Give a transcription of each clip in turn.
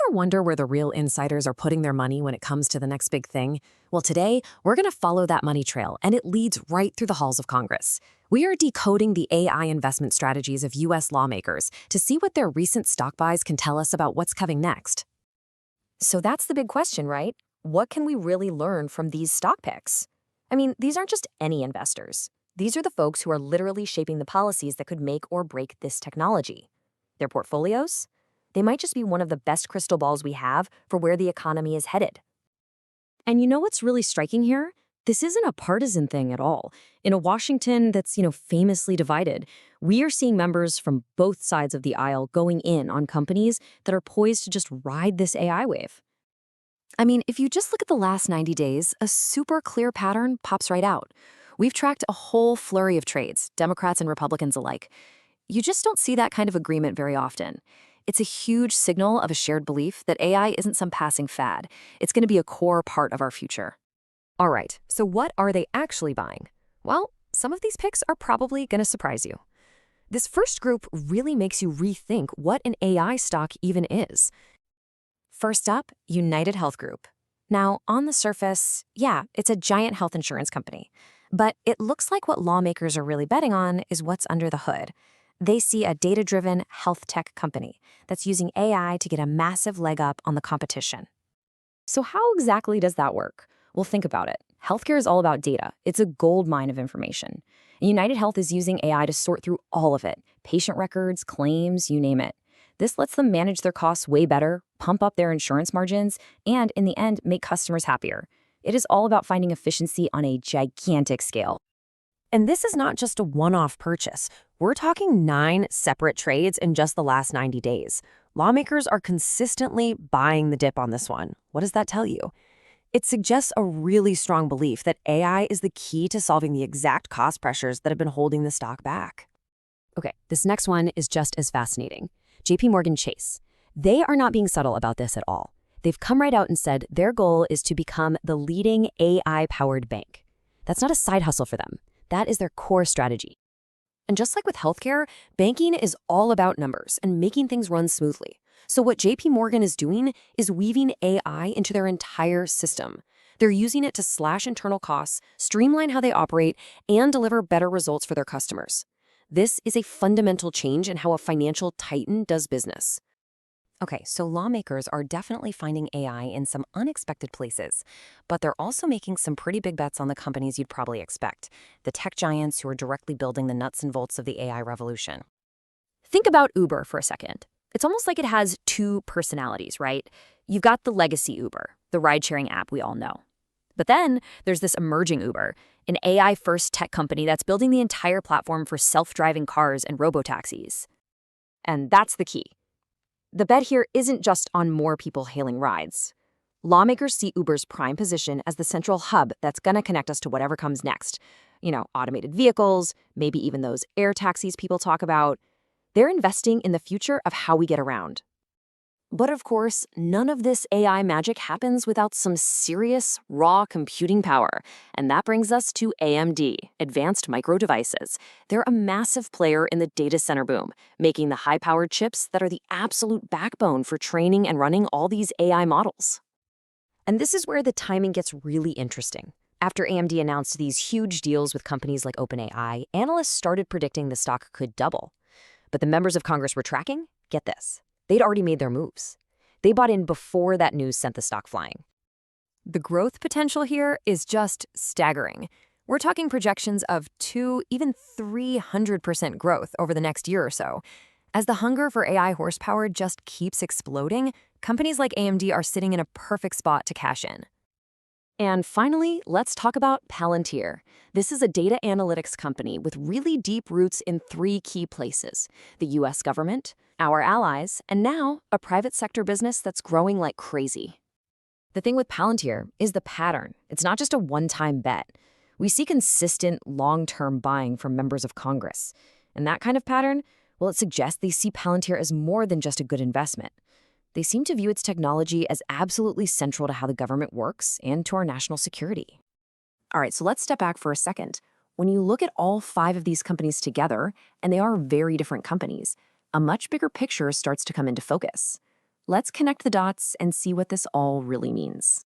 ever wonder where the real insiders are putting their money when it comes to the next big thing? Well, today, we're going to follow that money trail, and it leads right through the halls of Congress. We are decoding the AI investment strategies of U.S. lawmakers to see what their recent stock buys can tell us about what's coming next. So that's the big question, right? What can we really learn from these stock picks? I mean, these aren't just any investors. These are the folks who are literally shaping the policies that could make or break this technology. Their portfolios? They might just be one of the best crystal balls we have for where the economy is headed. And you know what's really striking here? This isn't a partisan thing at all. In a Washington that's, famously divided, we are seeing members from both sides of the aisle going in on companies that are poised to just ride this AI wave. I mean, if you just look at the last 90 days, a super clear pattern pops right out. We've tracked a whole flurry of trades, Democrats and Republicans alike. You just don't see that kind of agreement very often. It's a huge signal of a shared belief that AI isn't some passing fad. It's going to be a core part of our future. All right, so what are they actually buying? Well, some of these picks are probably going to surprise you. This first group really makes you rethink what an AI stock even is. First up, UnitedHealth Group. Now, on the surface, yeah, it's a giant health insurance company. But it looks like what lawmakers are really betting on is what's under the hood. They see a data-driven health tech company that's using AI to get a massive leg up on the competition. So how exactly does that work? Well, think about it. Healthcare is all about data. It's a gold mine of information. And UnitedHealth is using AI to sort through all of it. Patient records, claims, you name it. This lets them manage their costs way better, pump up their insurance margins, and in the end, make customers happier. It is all about finding efficiency on a gigantic scale. And this is not just a one-off purchase. We're talking 9 separate trades in just the last 90 days. Lawmakers are consistently buying the dip on this one. What does that tell you? It suggests a really strong belief that AI is the key to solving the exact cost pressures that have been holding the stock back. Okay, this next one is just as fascinating. JP Chase. They are not being subtle about this at all. They've come right out and said their goal is to become the leading AI-powered bank. That's not a side hustle for them. That is their core strategy. And just like with healthcare, banking is all about numbers and making things run smoothly. So what JP Morgan is doing is weaving AI into their entire system. They're using it to slash internal costs, streamline how they operate, and deliver better results for their customers. This is a fundamental change in how a financial titan does business. Okay, so lawmakers are definitely finding AI in some unexpected places, but they're also making some pretty big bets on the companies you'd probably expect, the tech giants who are directly building the nuts and bolts of the AI revolution. Think about Uber for a second. It's almost like it has 2 personalities, right? You've got the legacy Uber, the ride-sharing app we all know. But then there's this emerging Uber, an AI-first tech company that's building the entire platform for self-driving cars and robotaxis. And that's the key. The bet here isn't just on more people hailing rides. Lawmakers see Uber's prime position as the central hub that's going to connect us to whatever comes next. Automated vehicles, maybe even those air taxis people talk about. They're investing in the future of how we get around. But of course, none of this AI magic happens without some serious, raw computing power. And that brings us to AMD, Advanced Micro Devices. They're a massive player in the data center boom, making the high-powered chips that are the absolute backbone for training and running all these AI models. And this is where the timing gets really interesting. After AMD announced these huge deals with companies like OpenAI, analysts started predicting the stock could double. But the members of Congress were tracking? Get this. They'd already made their moves. They bought in before that news sent the stock flying. The growth potential here is just staggering. We're talking projections of 2, even 300% growth over the next year or so. As the hunger for AI horsepower just keeps exploding, companies like AMD are sitting in a perfect spot to cash in. And finally, let's talk about Palantir. This is a data analytics company with really deep roots in 3 key places: the US government, our allies, and now a private sector business that's growing like crazy. The thing with Palantir is the pattern. It's not just a one-time bet. We see consistent, long-term buying from members of Congress. And that kind of pattern, well, it suggests they see Palantir as more than just a good investment. They seem to view its technology as absolutely central to how the government works and to our national security. All right, so let's step back for a second. When you look at all 5 of these companies together, and they are very different companies, a much bigger picture starts to come into focus. Let's connect the dots and see what this all really means.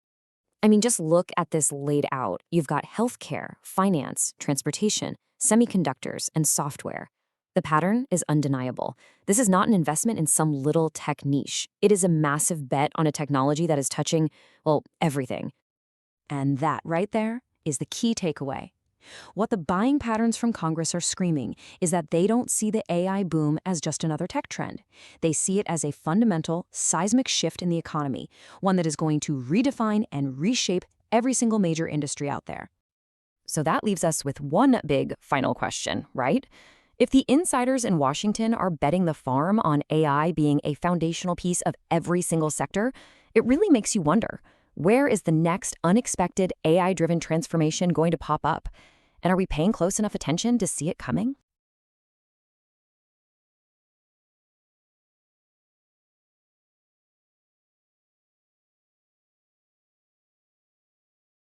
I mean, just look at this laid out. You've got healthcare, finance, transportation, semiconductors, and software. The pattern is undeniable. This is not an investment in some little tech niche. It is a massive bet on a technology that is touching, well, everything. And that right there is the key takeaway. What the buying patterns from Congress are screaming is that they don't see the AI boom as just another tech trend. They see it as a fundamental, seismic shift in the economy, one that is going to redefine and reshape every single major industry out there. So that leaves us with one big final question, right? If the insiders in Washington are betting the farm on AI being a foundational piece of every single sector, it really makes you wonder, where is the next unexpected AI-driven transformation going to pop up? And are we paying close enough attention to see it coming?